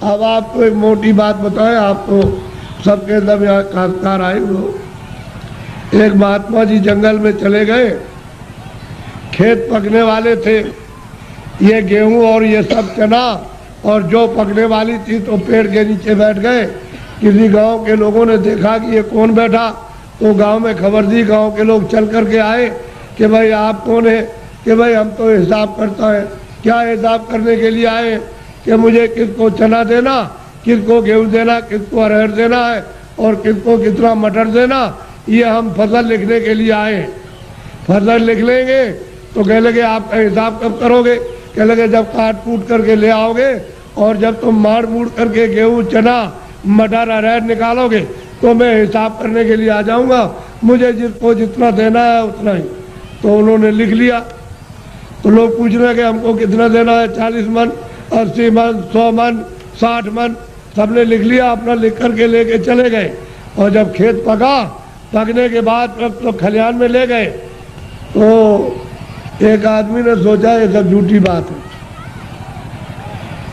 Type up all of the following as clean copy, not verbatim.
अब आपको एक मोटी बात बताएं, आप तो सबके अंदर यहाँ काश्तकार आए हो। एक महात्मा जी जंगल में चले गए, खेत पकने वाले थे, ये गेहूं और ये सब चना, और जो पकने वाली थी तो पेड़ के नीचे बैठ गए। किसी गांव के लोगों ने देखा कि ये कौन बैठा, तो गांव में खबर दी, गांव के लोग चल करके आए कि भाई आप कौन है? कि भाई हम तो हिसाब करता है। क्या हिसाब करने के लिए आए? कि मुझे किसको चना देना, किसको गेहूं देना, किसको अरहर देना है और किसको कितना मटर देना, ये हम फसल लिखने के लिए आए। फसल लिख लेंगे तो कह लगे आपका हिसाब कब करोगे? कह लगे जब काट कूट करके ले आओगे और जब तुम मार मूड़ करके गेहूं चना मटर अरहर निकालोगे तो मैं हिसाब करने के लिए आ जाऊंगा, मुझे जिसको जितना देना है उतना ही। तो उन्होंने लिख लिया। तो लोग पूछ रहे हैं कि हमको कितना देना है, 40 मन, 80 मन, 100 मन, 60 मन, सबने लिख लिया। अपना लिख करके लेके चले गए। और जब खेत पका, पकने के बाद तो खलिहान में ले गए, तो एक आदमी ने सोचा ये सब झूठी बात है,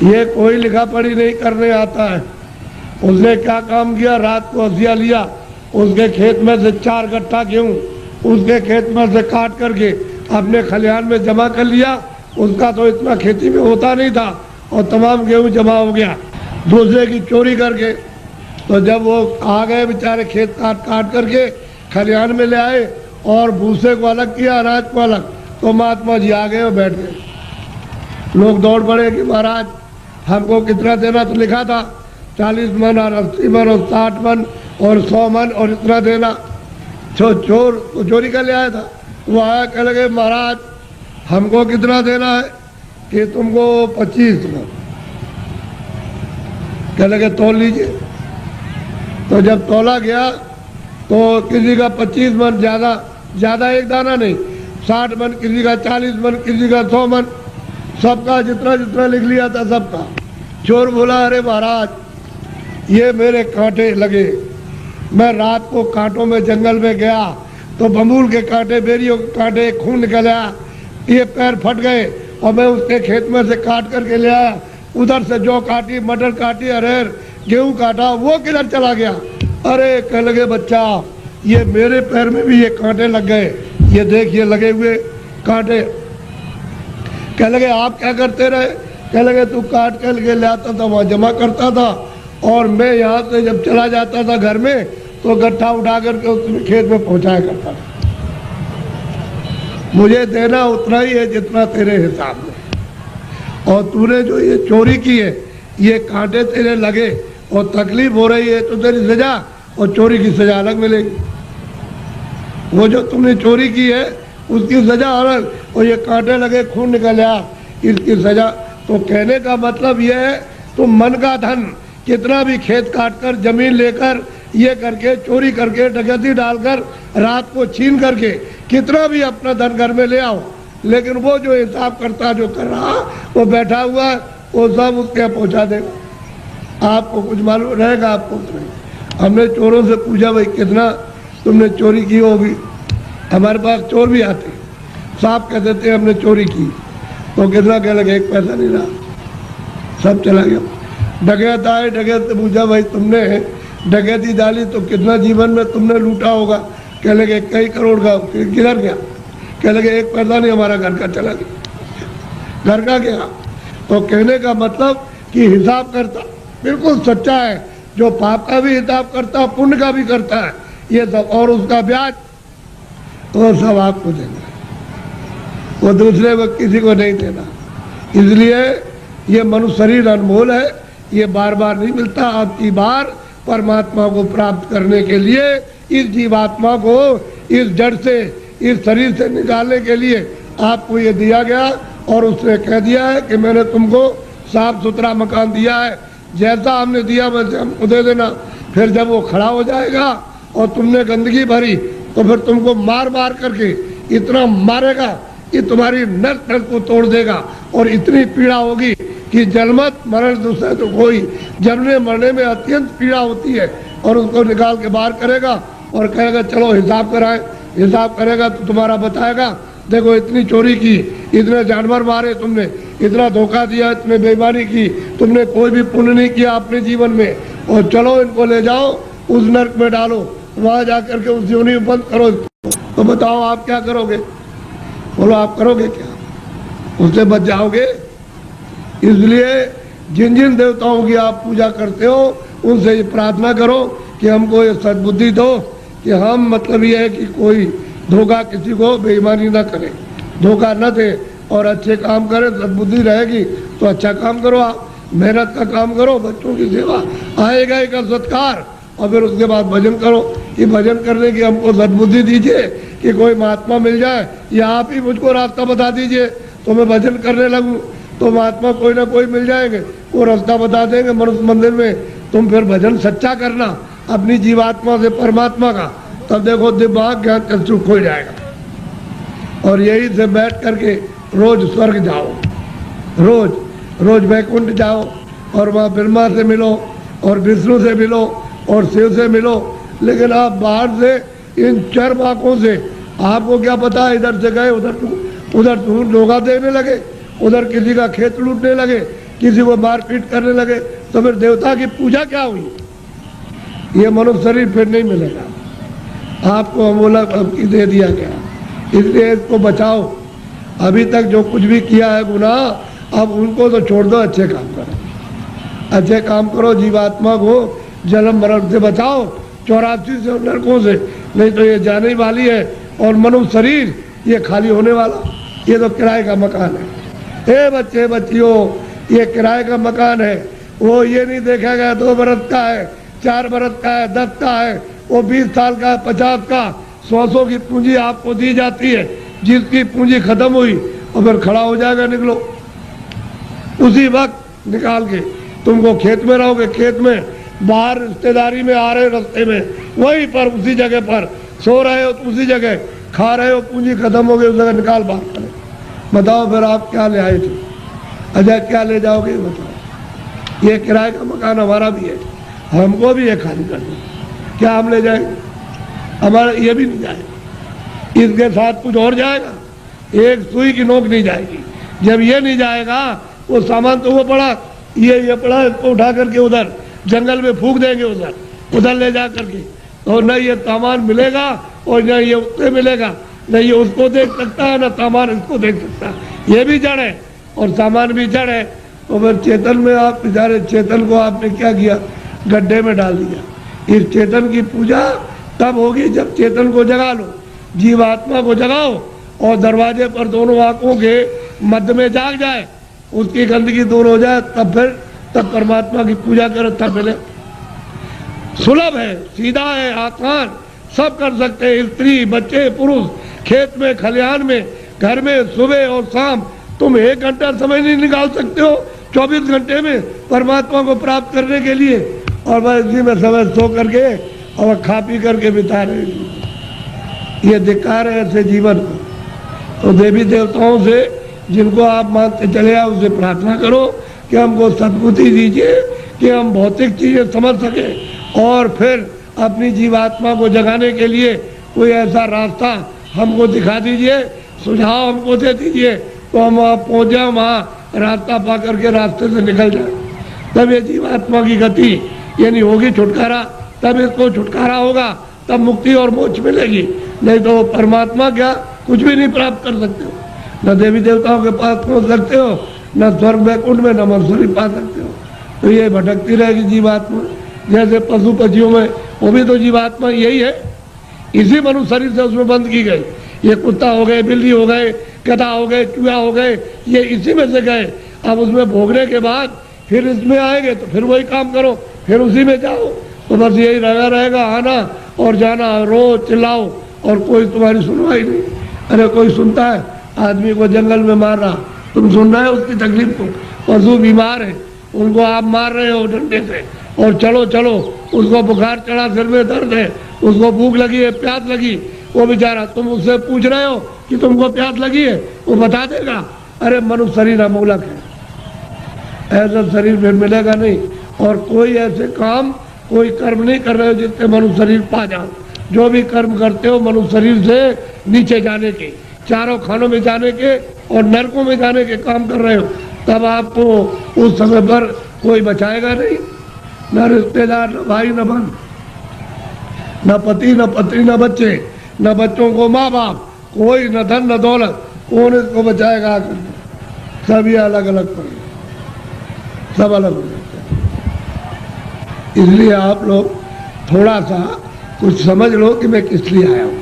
ये कोई लिखा पढ़ी नहीं करने आता है। उसने क्या काम किया, रात को हंसिया लिया, उसके खेत में से 4 गट्ठा गेहूं उसके खेत में से काट करके अपने खलिहान में जमा कर लिया। उसका तो इतना खेती में होता नहीं था और तमाम गेहूं जमा हो गया दूसरे की चोरी करके। तो जब वो आ गए बेचारे खेत काट काट करके खलिहान में ले आए और भूसे को अलग किया, अनाज को अलग, तो महात्मा जी आ गए और बैठ गए। लोग दौड़ पड़े कि महाराज हमको कितना देना, तो लिखा था 40 मन और 80 मन और 60 मन और 100 मन और इतना देना। चोर तो चोरी कर ले आया था, वो आया, कह लगे महाराज हमको कितना देना है? कि तुमको 25 मन। कह लगे तोल लीजिए। तो जब तोला गया तो किसी का 25 मन, ज़्यादा एक दाना नहीं, 60 मन, किसी का 40 मन, किसी का 100 मन, सबका जितना जितना लिख लिया था सबका। चोर बोला अरे महाराज ये मेरे कांटे लगे, मैं रात को कांटों में जंगल में गया तो बमूल के कांटे, बेरियों के कांटे, खून निकल आया, ये पैर फट गए और मैं उसके खेत में से काट करके ले आया। उधर से जौ काटी, मटर काटी, अरहर गेहूं काटा, वो किधर चला गया? अरे कह लगे बच्चा ये मेरे पैर में भी ये कांटे लग गए, ये देख ये लगे हुए कांटे। कह लगे आप क्या करते रहे? कह लगे तू काट कर ले आता था, वहाँ जमा करता था और मैं यहाँ से जब चला जाता था घर में तो गट्ठा उठा करके उसमें खेत में पहुँचाया करता था। मुझे देना उतना ही है जितना तेरे हिसाब में, और तूने जो ये चोरी की है, ये कांटे तेरे लगे और तकलीफ हो रही है तो तेरी सजा और चोरी की सजा अलग मिलेगी। वो जो तुमने चोरी की है उसकी सजा अलग, और ये कांटे लगे, खून निकल आया, इसकी सजा। तो कहने का मतलब ये है तुम मन का धन कितना भी खेत काट कर, जमीन लेकर, ये करके, चोरी करके, डकैती डालकर, रात को छीन करके कितना भी अपना धन घर में ले आओ, लेकिन वो जो हिसाब करता, जो कर रहा, वो बैठा हुआ है, वो सब उसके पहुँचा देगा। आपको कुछ मालूम रहेगा, आपको नहीं। हमने चोरों से पूछा भाई कितना तुमने चोरी की होगी? हमारे पास चोर भी आते, साहब कह देते हमने चोरी की, तो कितना कह लगे 1 पैसा नहीं रहा, सब चला गया। डकैत आए, डकैत से पूछा भाई तुमने डकैती डाली तो कितना जीवन में तुमने लूटा होगा? कह लगे कई करोड़ का। किधर गया? कह लगे 1 पैसा नहीं, हमारा घर का चला गया। घर का गया। तो कहने का मतलब कि हिसाब करता बिल्कुल सच्चा है, जो पाप का भी हिसाब करता, पुण्य का भी करता है, ये सब, और उसका ब्याज तो सब आपको देना, वो दूसरे को किसी को नहीं देना। इसलिए ये मनुष्य शरीर अनमोल है, ये बार बार नहीं मिलता। आपकी बार परमात्मा को प्राप्त करने के लिए इस जीवात्मा को इस जड़ से, इस शरीर से निकालने के लिए आपको ये दिया गया, और उसने कह दिया है कि मैंने तुमको साफ सुथरा मकान दिया है, जैसा हमने दिया वैसे हमको दे देना। फिर जब वो खड़ा हो जाएगा और तुमने गंदगी भरी तो फिर तुमको मार मार करके इतना मारेगा कि तुम्हारी नस नस को तोड़ देगा, और इतनी पीड़ा होगी कि जन्मत मरण दूसरे तो कोई, जमने मरने में अत्यंत पीड़ा होती है। और उसको निकाल के बाहर करेगा और कहेगा चलो हिसाब कराएं। हिसाब करेगा तो तुम्हारा बताएगा देखो इतनी चोरी की, इतने जानवर मारे तुमने, इतना धोखा दिया, इतने बेईमानी की, तुमने कोई भी पुण्य नहीं किया अपने जीवन में, और चलो इनको ले जाओ उस नरक में डालो, वहां जाकर के उस योनि में बंद करो। तो बताओ आप क्या करोगे? बोलो आप करोगे क्या? उससे बच जाओगे? इसलिए जिन जिन देवताओं की आप पूजा करते हो उनसे ये प्रार्थना करो कि हमको ये सद्बुद्धि दो कि हम, मतलब ये है कि कोई धोखा, किसी को बेईमानी ना करे, धोखा न दे और अच्छे काम करें। सद्बुद्धि रहेगी तो अच्छा काम करो, आप मेहनत का काम करो, बच्चों की सेवा, आएगा एक सत्कार, और फिर उसके बाद भजन करो कि भजन करने की हमको सद्बुद्धि दीजिए कि कोई महात्मा मिल जाए, या आप ही मुझको रास्ता बता दीजिए तो मैं भजन करने लगूं। तो महात्मा कोई ना कोई मिल जाएंगे, वो रास्ता बता देंगे मनुष्य मंदिर में। तुम फिर भजन सच्चा करना अपनी जीवात्मा से परमात्मा का, तब देखो दिमाग ज्ञान चक्षु खोल जाएगा। और यही से बैठ करके रोज स्वर्ग जाओ, रोज रोज वैकुंठ जाओ, और वहाँ ब्रह्मा से मिलो और विष्णु से मिलो और शिव से मिलो। लेकिन आप बाहर से इन चर आंखों से आपको क्या पता, इधर से गए उधर धोखा देने लगे, उधर किसी का खेत लूटने लगे, किसी को मारपीट करने लगे, तो फिर देवता की पूजा क्या हुई? ये मनुष्य शरीर फिर नहीं मिलेगा आपको, अमोलक दे दिया गया। इसलिए इसको बचाओ। अभी तक जो कुछ भी किया है गुनाह, अब उनको तो छोड़ दो, अच्छे काम करो, अच्छे काम करो, जीवात्मा को जन्म मरण से बचाओ, 84 से नरकों से, नहीं तो ये जाने वाली है। और मनुष्य शरीर ये खाली होने वाला, ये तो किराए का मकान है। हे बच्चे बच्चियों, ये किराए का मकान है, वो ये नहीं देखा गया 2 बरस का है, 4 बरस का है, 10 का है, वो 20 साल का है, 50 का, 100 की पूंजी आपको दी जाती है। जिसकी पूंजी खत्म हुई और फिर खड़ा हो जाएगा, निकलो उसी वक्त निकाल के। तुमको खेत में रहोगे, खेत में, बाहर रिश्तेदारी में आ रहे हो, रास्ते में वहीं पर उसी जगह पर सो रहे हो, उसी जगह खा रहे हो, पूंजी खत्म हो गई, उस जगह निकाल बाहर करें। बताओ फिर आप क्या ले आए थे? अच्छा क्या ले जाओगे बताओ? ये किराए का मकान हमारा भी है, हमको भी ये खाली कर दो, क्या हम ले जाएंगे? हमारा ये भी नहीं जाएगा, इसके साथ कुछ और जाएगा, एक सुई की नोक नहीं जाएगी। जब ये नहीं जाएगा, वो सामान तो वो पड़ा, ये पड़ा, इसको उठा करके उधर जंगल में फूंक देंगे, उधर ले जा करके, तो न ये सामान मिलेगा और न ये उससे मिलेगा, न ये उसको देख सकता है, न सामान इसको देख सकता है। ये भी जड़ है और सामान भी जड़ है। तो फिर चेतन में आप बेचारे, चेतन को आपने क्या किया? गड्ढे में डाल दिया। इस चेतन की पूजा तब होगी जब चेतन को जगा लो, जीवात्मा को जगाओ, और दरवाजे पर दोनों आंखों के मध्य में जाग जाए, उसकी गंदगी दूर हो जाए, तब परमात्मा की पूजा करो, तब मिले। सुलभ है, सीधा है, आसान, सब कर सकते हैं, स्त्री बच्चे पुरुष, खेत में खलिहान में, घर में, सुबह और शाम। तुम 1 घंटा समय नहीं निकाल सकते हो 24 घंटे में परमात्मा को प्राप्त करने के लिए, और बस इसी में समय सो करके और खा पी करके बिता रहे। ये धिक्कार है ऐसे जीवन को। तो देवी देवताओं से जिनको आप मानते चले आओ, उससे प्रार्थना करो कि हमको सद्बुद्धि दीजिए कि हम भौतिक चीजें समझ सके, और फिर अपनी जीवात्मा को जगाने के लिए कोई ऐसा रास्ता हमको दिखा दीजिए, सुझाव हमको दे दीजिए, तो हम वहाँ पहुँच जाए, वहाँ रास्ता पा करके रास्ते से निकल जाए। तब ये जीवात्मा की गति यानी होगी छुटकारा, तब इसको छुटकारा होगा, तब मुक्ति और मोक्ष मिलेगी। नहीं तो परमात्मा क्या कुछ भी नहीं प्राप्त कर सकते हो, न देवी देवताओं के पास पहुँच सकते हो, न स्वर्ग वैकुंठ में, न मनुष्य पा सकते हो। तो ये भटकती रहेगी जीवात्मा। जैसे पशु पक्षियों में, वो भी तो जीवात्मा यही है, इसी मनुष्य शरीर से उसमें बंद की गई। ये कुत्ता हो गए, बिल्ली हो गए, गधा हो गए, चूहा हो गए, ये इसी में से गए। अब उसमें भोगने के बाद फिर इसमें आएंगे तो फिर वही काम करो, फिर उसी में जाओ। तो बस यही लगा रहेगा, आना और जाना, रो चिल्लाओ, और कोई तुम्हारी सुनवाई नहीं। अरे कोई सुनता है? आदमी को जंगल में मार रहा, तुम सुन रहे हो उसकी तकलीफ को? पशु बीमार है, उनको आप मार रहे हो डंडे से, और चलो चलो, उसको बुखार चढ़ा, सिर में दर्द है, उसको भूख लगी है, प्यास लगी, वो बेचारा, तुम उससे पूछ रहे हो कि तुमको प्यास लगी है, वो बता देगा। अरे मनुष्य शरीर अमूलक है, ऐसा शरीर फिर मिलेगा नहीं। और कोई ऐसे काम, कोई कर्म नहीं कर रहे हो जिससे मनुष्य शरीर पा जाओ। जो भी कर्म करते हो मनुष्य शरीर से नीचे जाने के, चारों खानों में जाने के और नरकों में जाने के काम कर रहे हो। तब आपको उस समय पर कोई बचाएगा नहीं, न रिश्तेदार, न भाई, न बहन, न पति, न पत्नी, न बच्चे, न बच्चों को माँ बाप, कोई न धन न दौलत, कौन इसको बचाएगा? सब ये अलग अलग पड़े, सब अलग हो जाते हैं। इसलिए आप लोग थोड़ा सा कुछ समझ लो कि मैं किस लिए आया हूँ।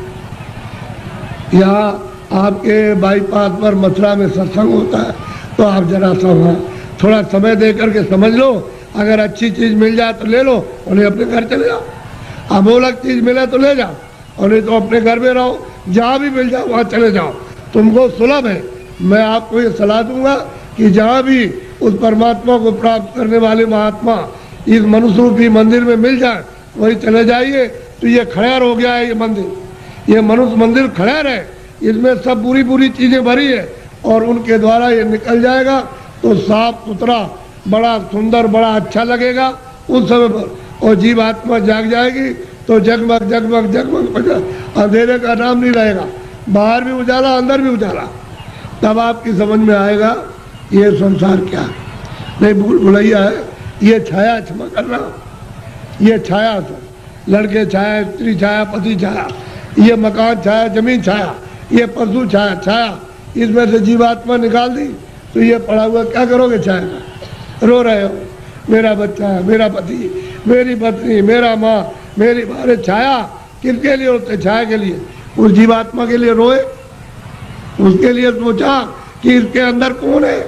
यहाँ आपके बाईपास पर मथुरा में सत्संग होता है, तो आप जरा सा वहाँ थोड़ा समय दे करके समझ लो। अगर अच्छी चीज़ मिल जाए तो ले लो, और नहीं अपने घर चले जाओ। अमोलक चीज़ मिले तो ले जाओ, और नहीं तो अपने घर में रहो। जहाँ भी मिल जाओ वहाँ चले जाओ, तुमको सुलभ है। मैं आपको ये सलाह दूंगा कि जहाँ भी उस परमात्मा को प्राप्त करने वाले महात्मा इस मनुष्य रूपी मंदिर में मिल जाए, वही चले जाइए। तो ये खड़ेर हो गया है, ये मंदिर, ये मनुष्य मंदिर खड़ेर है, इसमें सब बुरी बुरी चीज़ें भरी है, और उनके द्वारा ये निकल जाएगा तो साफ सुथरा, बड़ा सुंदर, बड़ा अच्छा लगेगा उस समय पर। और जीव आत्मा जाग जाएगी तो जगमग जगमग जगमग, अंधेरे का नाम नहीं रहेगा। बाहर भी उजाला, अंदर भी उजाला। तब आपकी समझ में आएगा ये संसार क्या है। नहीं भूल भुलैया है, ये छाया, क्षमा करना, ये छाया था। लड़के छाया, स्त्री छाया, पति छाया, ये मकान छाया, जमीन छाया, ये पशु छाया, छाया। इसमें से जीवात्मा निकाल दी तो ये पड़ा हुआ क्या करोगे? छाया का रो रहे हो, मेरा बच्चा है, मेरा पति, मेरी पत्नी, मेरा माँ, मेरी बारे। छाया किसके लिए होते? छाया के लिए। उस जीवात्मा के लिए रोए, उसके लिए सोचा कि इसके अंदर कौन है।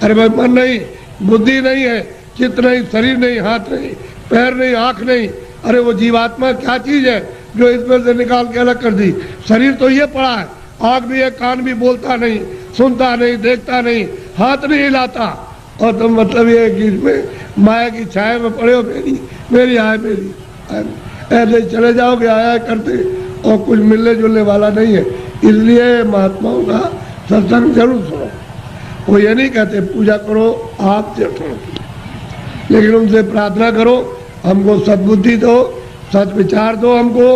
अरे भाई मन नहीं, बुद्धि नहीं है, चित्त नहीं, शरीर नहीं, हाथ नहीं, पैर नहीं, आँख नहीं। अरे वो जीवात्मा क्या चीज़ है जो इसमें से निकाल के अलग कर दी? शरीर तो ये पड़ा है, आँख भी है, कान भी, बोलता नहीं, सुनता नहीं, देखता नहीं, हाथ नहीं हिलाता। और तुम मतलब ये है कि इसमें माया की छाया में पड़े हो, मेरी आय, मेरी ऐसे चले जाओगे आया करते, और कुछ मिलने जुलने वाला नहीं है। इसलिए महात्माओं का सत्संग जरूर सुनो। वो ये नहीं कहते पूजा करो आप करो, लेकिन उनसे प्रार्थना करो हमको सद्बुद्धि दो, सच विचार दो हमको,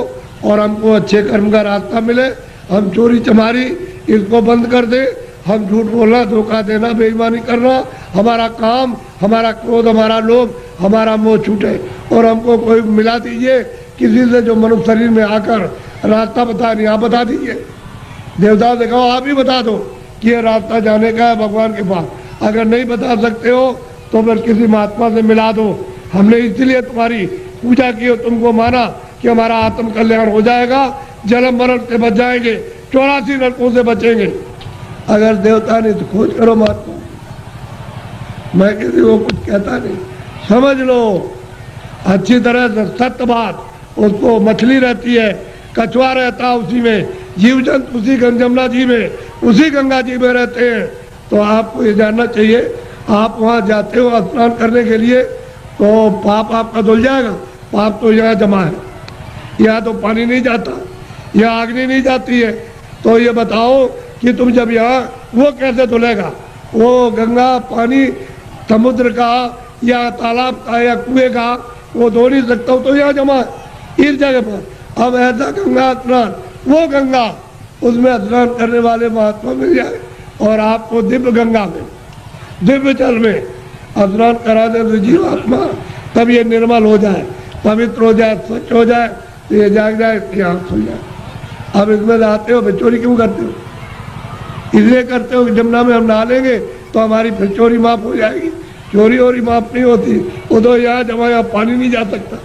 और हमको अच्छे कर्म का रास्ता मिले। हम चोरी चमारी इसको बंद कर दे, हम झूठ बोलना, धोखा देना, बेईमानी करना, हमारा काम, हमारा क्रोध, हमारा लोभ, हमारा मोह छूटे। और हमको कोई मिला दीजिए किसी से जो मनुष्य शरीर में आकर रास्ता बता नहीं, आप बता दीजिए। देवता से कहो आप ही बता दो कि ये रास्ता जाने का है भगवान के पास। अगर नहीं बता सकते हो तो फिर किसी महात्मा से मिला दो। हमने इसलिए तुम्हारी पूजा की और तुमको माना कि हमारा आत्म कल्याण हो जाएगा, जन्म मरण से बच जाएंगे, 84 नरकों से बचेंगे। अगर देवता नहीं तो खोज करो महात्मा। मैं किसी को कुछ कहता नहीं, समझ लो अच्छी तरह से सत्य बात। उसको मछली रहती है, कछुआ रहता है उसी में, जीव जंतु उसी जमुना जी में, उसी गंगा जी में रहते हैं। तो आपको ये जानना चाहिए, आप वहाँ जाते हो स्नान करने के लिए तो पाप आपका धुल जाएगा। पाप तो यहाँ जमा है, यहाँ तो पानी नहीं जाता, यहाँ अग्नि नहीं जाती है। तो ये बताओ कि तुम जब यहाँ, वो कैसे धुलेगा? वो गंगा पानी समुद्र का या तालाब का या कुएं का वो धो नहीं सकता हो, तो यहाँ जमा है इस जगह पर। अब ऐसा गंगा स्नान, वो गंगा, उसमें स्नान करने वाले महात्मा मिल जाए और आपको दिव्य गंगा में, दिव्य जल में स्नान करा दे तो जीवात्मा तब ये निर्मल हो जाए, पवित्र हो जाए, स्वच्छ हो जाए, तो ये जाग जाए, इसकी आँख खुल जाए। अब इसमें आते हो, फिर चोरी क्यों करते हो? इसलिए करते हो कि जमुना में हम नहा लेंगे तो हमारी फिर चोरी माफ हो जाएगी। चोरी और माफ नहीं होती, वो तो यहाँ जमा, यहाँ पानी नहीं जा सकता।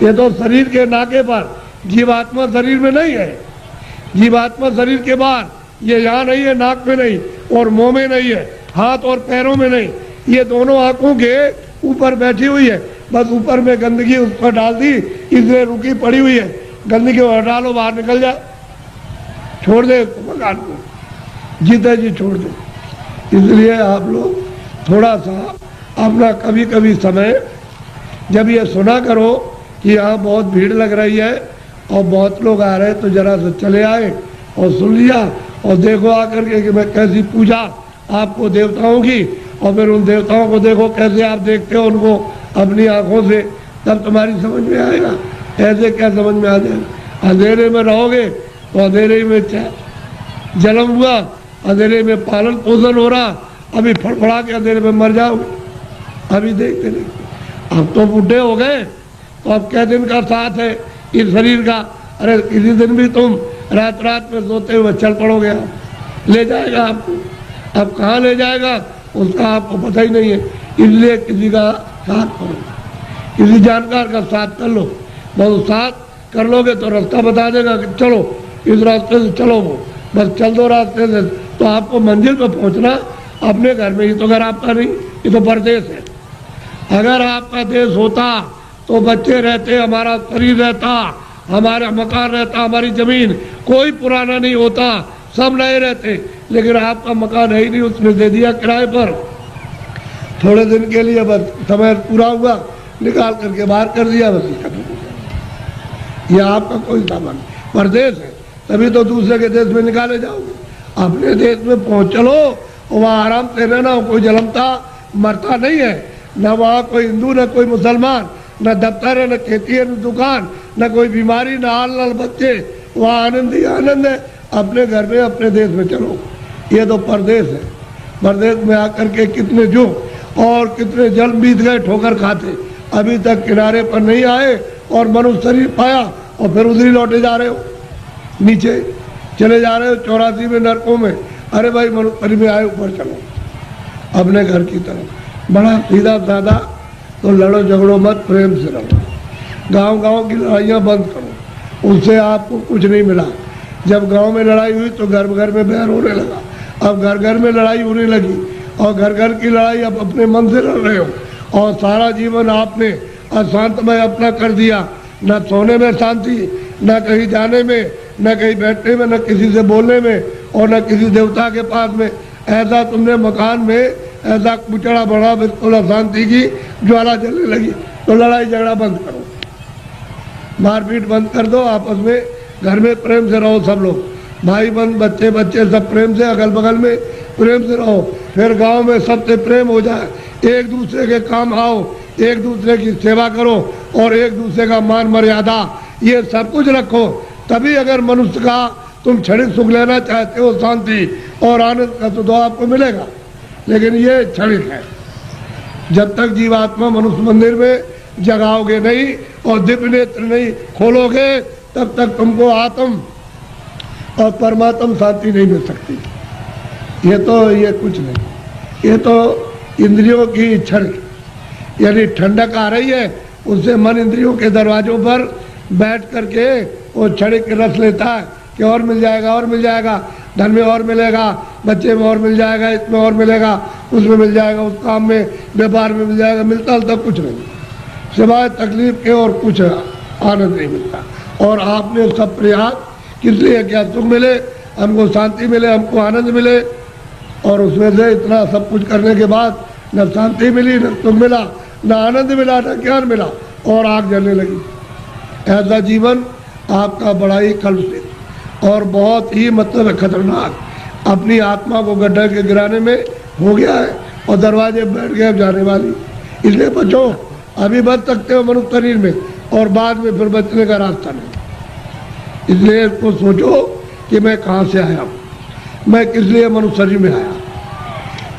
ये तो शरीर के नाके पर, जीवात्मा शरीर में नहीं है। जीवात्मा शरीर के बाहर, ये यहाँ नहीं है, नाक में नहीं और मुंह में नहीं है, हाथ और पैरों में नहीं, ये दोनों आंखों के ऊपर बैठी हुई है। बस ऊपर में गंदगी उस पर डाल दी, इसलिए रुकी पड़ी हुई है। गंदगी हटा लो, बाहर निकल जाए, छोड़ दे मकान को, जीते जी छोड़ दे। इसलिए आप लोग थोड़ा सा अपना कभी कभी समय, जब ये सुना करो कि यहाँ बहुत भीड़ लग रही है और बहुत लोग आ रहे हैं, तो जरा से चले आए और सुन लिया और देखो आकर के कि मैं कैसी पूजा आपको देवताओं की, और फिर उन देवताओं को देखो कैसे आप देखते हो उनको अपनी आंखों से, तब तुम्हारी समझ में आएगा। ऐसे क्या समझ में आ जाएगा? अंधेरे में रहोगे तो अंधेरे में जन्म हुआ, अंधेरे में पालन पोषण हो रहा, अभी फड़फड़ा के अंधेरे में मर जाओगे। अभी देखते देखते अब तो बूढ़े हो गए, तो अब क्या दिन का साथ है इस शरीर का। अरे किसी दिन भी तुम रात रात में सोते हुए चल पड़ोगे, आप ले जाएगा आपको। अब कहाँ ले जाएगा उसका आपको पता ही नहीं है, इसलिए किसी का साथ करो, किसी जानकार का साथ कर लो। बस साथ कर लोगे तो रास्ता बता देगा कि चलो इस रास्ते से चलो, वो बस चल दो रास्ते से, तो आपको मंजिल पर पहुंचना अपने घर में ही। तो घर आपका नहीं, ये तो परदेश है। अगर आपका देश होता तो बच्चे रहते, हमारा शरीर रहता, हमारा मकान रहता, हमारी जमीन, कोई पुराना नहीं होता, सब नए रहते। लेकिन आपका मकान है ही नहीं, उसने दे दिया किराए पर, थोड़े दिन के लिए, बस समय पूरा हुआ निकाल करके बाहर कर दिया, बस खत्म हो गया। यह आपका कोई सामान परदेश है, तभी तो दूसरे के देश में निकाले जाओगे। अपने देश में पहुंच चलो, वहाँ आराम से रहना, कोई जलमता मरता नहीं है, न वहाँ कोई हिंदू न कोई मुसलमान, न दफ्तर है न खेती है न दुकान, न कोई बीमारी न हाल न बच्चे, वहाँ आनंद ही आनंद है। अपने घर में अपने देश में चलो, ये तो परदेश है। परदेश में आकर के कितने जो और कितने जल बीत गए ठोकर खाते, अभी तक किनारे पर नहीं आए और मनुष्य शरीर पाया और फिर उधर ही लौटे जा रहे हो, नीचे चले जा रहे हो 84 में नरकों में। अरे भाई मनुष्य शरीर में आए, ऊपर चलो अपने घर की तरफ। बड़ा सीधा साधा, तो लड़ो झगड़ो मत, प्रेम से रहो। गांव गांव की लड़ाइयाँ बंद करो, उससे आपको कुछ नहीं मिला। जब गांव में लड़ाई हुई तो घर घर में बैर होने लगा, अब घर घर में लड़ाई होने लगी, और घर घर की लड़ाई अब अपने मन से लड़ रहे हो, और सारा जीवन आपने अशांतमय अपना कर दिया। न सोने में शांति, न कहीं जाने में, न कहीं बैठने में, न किसी से बोलने में, और न किसी देवता के पास में। ऐसा तुमने मकान में ऐसा कुचड़ा बढ़ा, बिल्कुल अशांति की ज्वाला जलने लगी। तो लड़ाई झगड़ा बंद करो, मारपीट बंद कर दो, आपस में घर में प्रेम से रहो। सब लोग भाई बहन बच्चे बच्चे सब प्रेम से, अगल बगल में प्रेम से रहो। फिर गांव में सबसे प्रेम हो जाए, एक दूसरे के काम आओ, एक दूसरे की सेवा करो, और एक दूसरे का मान मर्यादा ये सब कुछ रखो। तभी अगर मनुष्य का तुम क्षणिक सुख लेना चाहते हो, शांति और आनंद का, तो आपको मिलेगा। लेकिन ये क्षणिक है। जब तक जीवात्मा मनुष्य मंदिर में जगाओगे नहीं और दिव्य नेत्र नहीं खोलोगे, तब तक तुमको आत्म और परमात्म शांति नहीं मिल सकती। ये कुछ नहीं, ये तो इंद्रियों की क्षणिक, यानी ठंडक आ रही है, उससे मन इंद्रियों के दरवाजों पर बैठ करके वो क्षणिक रस लेता है कि और मिल जाएगा, और मिल जाएगा, धन में और मिलेगा, बच्चे में और मिल जाएगा, इसमें और मिलेगा, उसमें मिल जाएगा, उस काम में व्यापार में मिल जाएगा। मिलता तक कुछ नहीं, सिवाय तकलीफ के और कुछ आनंद नहीं मिलता। और आपने सब प्रयास किस लिए क्या? सुख मिले, हमको शांति मिले, हमको आनंद मिले, और उसमें से इतना सब कुछ करने के बाद न शांति मिली, न सुख मिला, न आनंद मिला, न ज्ञान मिला, और आग जलने लगी। ऐसा जीवन आपका बड़ा ही कलुषित और बहुत ही मतलब खतरनाक, अपनी आत्मा को गड्ढे के गिराने में हो गया है, और दरवाजे बैठ गए अब जाने वाली। इसलिए बचो, अभी बच सकते हो मनुष्य शरीर में, और बाद में फिर बचने का रास्ता नहीं। इसलिए इसको सोचो कि मैं कहाँ से आया हूँ, मैं किस लिए मनुष्य शरीर में आया,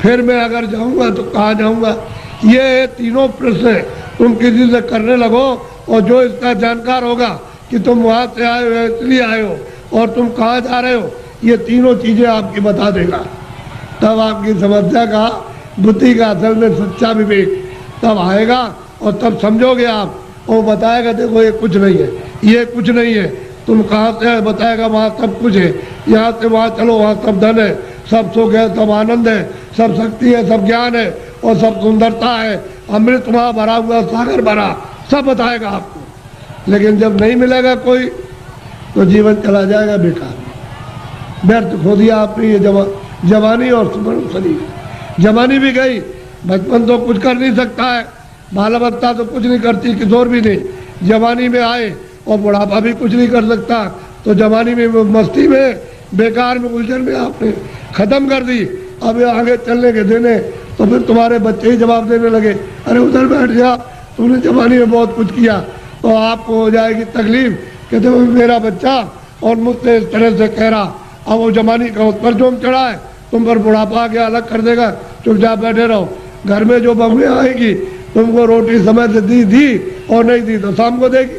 फिर मैं अगर जाऊँगा तो कहाँ जाऊँगा। ये तीनों प्रश्न तुम किसी से करने लगो, और जो इसका जानकार होगा कि तुम वहाँ से आए हो, इसलिए आए हो, और तुम कहाँ जा रहे हो, ये तीनों चीज़ें आपकी बता देगा। तब आपकी समस्या का, बुद्धि का असल में सच्चा विवेक तब आएगा, और तब समझोगे आप। वो बताएगा देखो ये कुछ नहीं है, ये कुछ नहीं है, तुम कहाँ से आए, बताएगा वहाँ सब कुछ है, यहाँ से वहाँ चलो, वहाँ सब धन है, सब सुख है, सब आनंद है, सब शक्ति है, सब ज्ञान है, और सब सुंदरता है, अमृत वहाँ भरा हुआ, सागर भरा, सब बताएगा आपको। लेकिन जब नहीं मिलेगा कोई, तो जीवन चला जाएगा बेकार, व्यर्थ खो दिया आपने। ये जवानी और शरीर, जवानी भी गई, बचपन तो कुछ कर नहीं सकता है, बालावस्था तो कुछ नहीं करती, किशोर भी नहीं, जवानी में आए और बुढ़ापा भी कुछ नहीं कर सकता। तो जवानी में मस्ती में, बेकार में, उलझन में आपने खत्म कर दी। अब आगे चलने के देने तो फिर तुम्हारे बच्चे ही जवाब देने लगे, अरे उधर बैठ जा, तुमने जवानी में बहुत कुछ किया। तो आपको हो जाएगी तकलीफ, कहते वो मेरा बच्चा और मुझसे इस तरह से कह रहा, अब वो जवानी का उस पर जोम चढ़ा है, तुम पर बुढ़ापा आ गया, अलग कर देगा, चुपचाप बैठे रहो। घर में जो बहुएं आएगी तुमको रोटी समय से दी और नहीं दी तो शाम को देगी,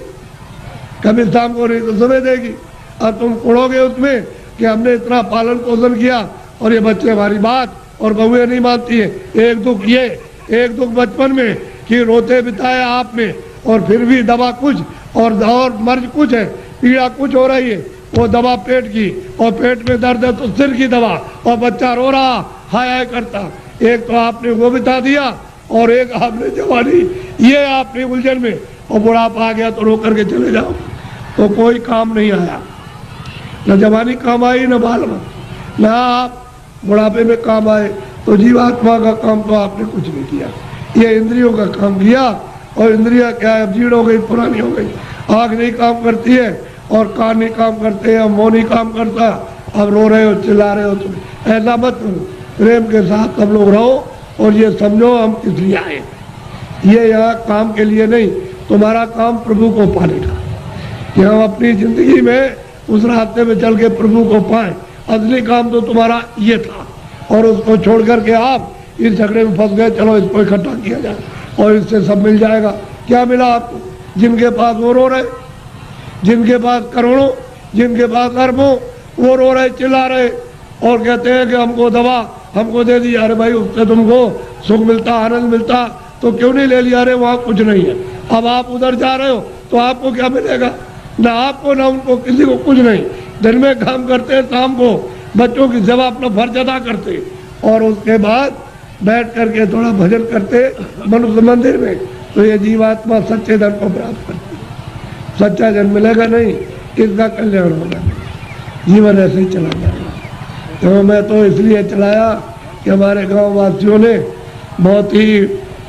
कभी शाम को नहीं तो सुबह देगी। अब तुम कुड़ोगे उसमें कि हमने इतना पालन पोषण किया और ये बच्चे हमारी बात और बहुएं नहीं मानती है। एक दुख ये, एक दुख बचपन में कि रोते बिताया आपने और फिर भी दवा कुछ और मर्ज कुछ है, पीड़ा कुछ हो रही है, वो दवा पेट की और पेट में दर्द है तो सिर की दवा और बच्चा रो रहा हाय हाय करता। एक तो आपने वो बिता दिया और एक आपने जवानी ये आपने उलझन में और बुढ़ापा आ गया तो रो करके चले जाओ तो कोई काम नहीं आया, न जवानी काम आई न बाल में, न आप बुढ़ापे में काम आए। तो जीवात्मा का काम तो आपने कुछ नहीं किया, ये इंद्रियों का काम किया और इंद्रियां क्या है, जीर्ण हो गई, पुरानी हो गई। आँख नहीं काम करती है और कान नहीं काम करते हैं, मुँह नहीं काम करता। अब रो रहे हो चिल्ला रहे हो तुम, ऐसा मत करो, प्रेम के साथ सब लोग रहो और ये समझो हम किस लिए आए। ये यहाँ काम के लिए नहीं, तुम्हारा काम प्रभु को पाने का, कि हम अपनी जिंदगी में उस रास्ते में चल के प्रभु को पाएं। असली काम तो तुम्हारा ये था और उसको छोड़ करके आप इस झगड़े में फंस गए। चलो इसको इकट्ठा किया जाए और इससे सब मिल जाएगा। क्या मिला आपको? जिनके पास वो रो रहे, जिनके पास करोड़ों, जिनके पास अरबों, वो रो रहे चिल्ला रहे और कहते हैं कि हमको दवा हमको दे दी। अरे भाई उससे तुमको सुख मिलता, आनंद मिलता तो क्यों नहीं ले लिया? अरे वहाँ कुछ नहीं है। अब आप उधर जा रहे हो तो आपको क्या मिलेगा? ना आपको ना उनको, किसी को कुछ नहीं। दिन में काम करते, शाम को बच्चों की सेवा अपना फर्ज अदा करते और उसके बाद बैठ करके थोड़ा भजन करते मनुष्य मंदिर में, तो ये जीवात्मा सच्चे धन को प्राप्त करती। सच्चा जन्म मिलेगा नहीं, इसका कल्याण होगा, जीवन ऐसे ही चला जाएगा। तो मैं तो इसलिए चलाया कि हमारे गांव वासियों ने बहुत ही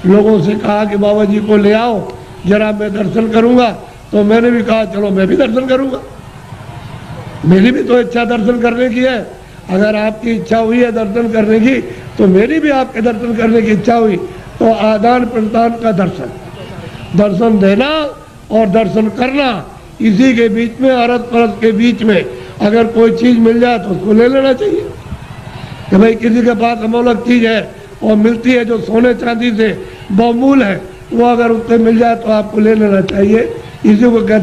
लोगों से कहा कि बाबा जी को ले आओ जरा मैं दर्शन करूंगा। तो मैंने भी कहा चलो मैं भी दर्शन करूंगा, मेरी भी तो इच्छा दर्शन करने की है। अगर आपकी इच्छा हुई है दर्शन करने की तो मेरी भी आपके दर्शन करने की इच्छा हुई। तो आदान प्रदान का दर्शन, दर्शन देना और दर्शन करना, इसी के बीच में, अरस परस के बीच में अगर कोई चीज मिल जाए तो उसको ले लेना चाहिए। कि भाई किसी के पास अमोलक चीज है और मिलती है जो सोने चांदी से बहुमूल्य है, वो अगर उससे मिल जाए तो आपको ले लेना चाहिए। इसी को कहते